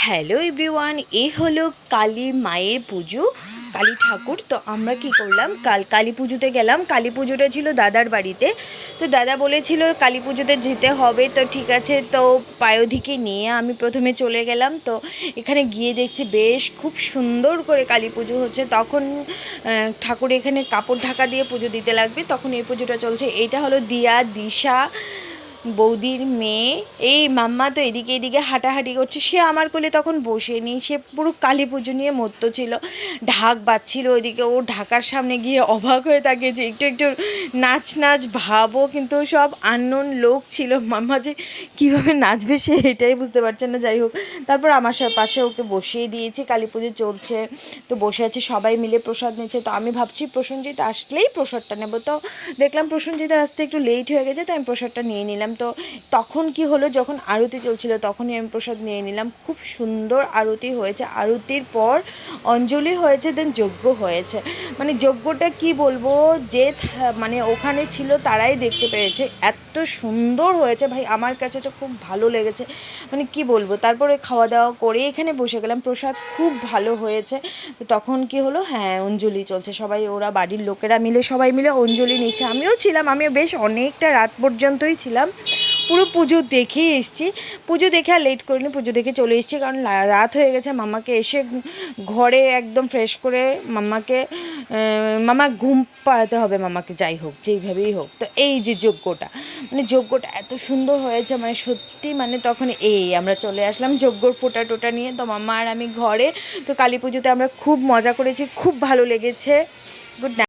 Hello everyone, এই হলো কালী মায়ের পুজো, কালী ঠাকুর। তো আমরা কি করলাম, কালী পুজোতে গেলাম। কালী পুজোটা ছিল দাদার বাড়িতে। তো দাদা বলেছিল কালী পুজোতে যেতে হবে, তো ঠিক আছে। তো পায়োধিকে নিয়ে আমি প্রথমে চলে গেলাম। তো এখানে গিয়ে দেখছি বেশ খুব সুন্দর করে কালী পুজো হচ্ছে। তখন ঠাকুর এখানে কাপড় ঢাকা দিয়ে পুজো দিতে লাগবে, তখন এই পুজোটা চলছে। এইটা হলো দিয়া, দিশা বৌদির মেয়ে। এই মাম্মা তো এদিকে এদিকে হাঁটাহাঁটি করছে। সে আমার কোলে তখন বসেনি, সে পুরো কালী পুজো নিয়ে মত্ত ছিল, ঢাক বাজছিল ওইদিকে। ও ঢাকার সামনে গিয়ে অবাক হয়ে থাকে যে একটু একটু নাচ নাচ ভাবো, কিন্তু সব আননোন লোক ছিল। মাম্মা যে কীভাবে নাচবে সে এটাই বুঝতে পারছে না। যাই হোক, তারপর আমার পাশে ওকে বসিয়ে দিয়েছি। কালী পুজো চলছে, তো বসে আছে, সবাই মিলে প্রসাদ নিচ্ছে। তো আমি ভাবছি প্রসেনজিৎ আসলেই প্রসাদটা নেবো। তো দেখলাম প্রসেনজিতের আসতে একটু লেট হয়ে গেছে, তো আমি প্রসাদটা নিয়ে নিলাম। তো তখন কি হলো, যখন আরতি চলছিল তখনই আমি প্রসাদ নিয়ে নিলাম। খুব সুন্দর আরতি হয়েছে। আরতির পর অঞ্জলি হয়েছে, দেন যজ্ঞ হয়েছে। মানে যজ্ঞটা কি বলবো, যে মানে ওখানে ছিল তারাই দেখতে পেরেছে, এত সুন্দর হয়েছে ভাই। আমার কাছে তো খুব ভালো লেগেছে, মানে কি বলবো। তারপরে খাওয়া দাওয়া করে এখানে বসে গেলাম, প্রসাদ খুব ভালো হয়েছে। তো তখন কি হলো, হ্যাঁ অঞ্জলি চলছে, সবাই ওরা বাড়ির লোকেরা মিলে সবাই মিলে অঞ্জলি নিচ্ছে। আমিও ছিলাম, আমিও বেশ অনেকটা রাত পর্যন্তই ছিলাম। পুরো পুজো দেখেই এসেছি। পুজো দেখে আর লেট করিনি, পুজো দেখে চলে এসেছি, কারণ রাত হয়ে গেছে। মাম্মাকে এসে ঘরে একদম ফ্রেশ করে মামার ঘুম পাড়াতে হবে মামাকে, যাই হোক যেইভাবেই হোক। তো এই যে যজ্ঞটা, মানে যজ্ঞটা এত সুন্দর হয়েছে, মানে সত্যি, মানে তখন আমরা চলে আসলাম যজ্ঞর ফোঁটা টোটা নিয়ে। তো মাম্মা আর আমি ঘরে। তো কালী পুজোতে আমরা খুব মজা করেছি, খুব ভালো লেগেছে। Good night.